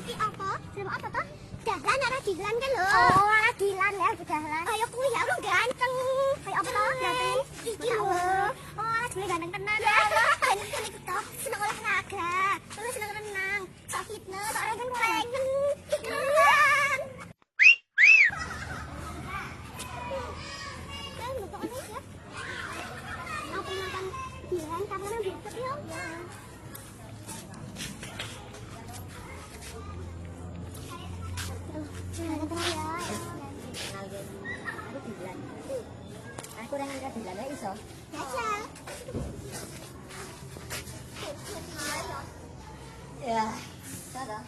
Ki apa? Film apa toh? Dahlan arah Dilan kan lho. Oh, arah Dilan ya, Dahlan. Kayak kuwi ya lu ganteng. Kayak apa toh? Ganteng. Iki lho. Oh, arah Dilan ganteng tenan. Ya, ganteng iku toh. Seneng olahraga. Terus seneng renang. Sok fitness, sok rengen. Keren. Kan lupa kan ya? Mau nonton Dilan kamu nang YouTube yo. Aku udah ngangkat Dilan ya iso. Biasa. Ya, sada.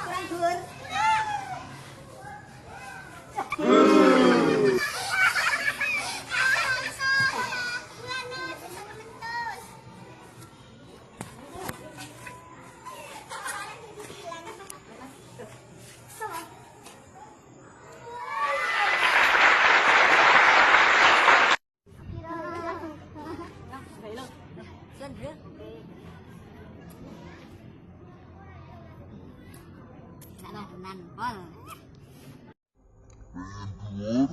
Kurang dur. Nan, pol. Wow.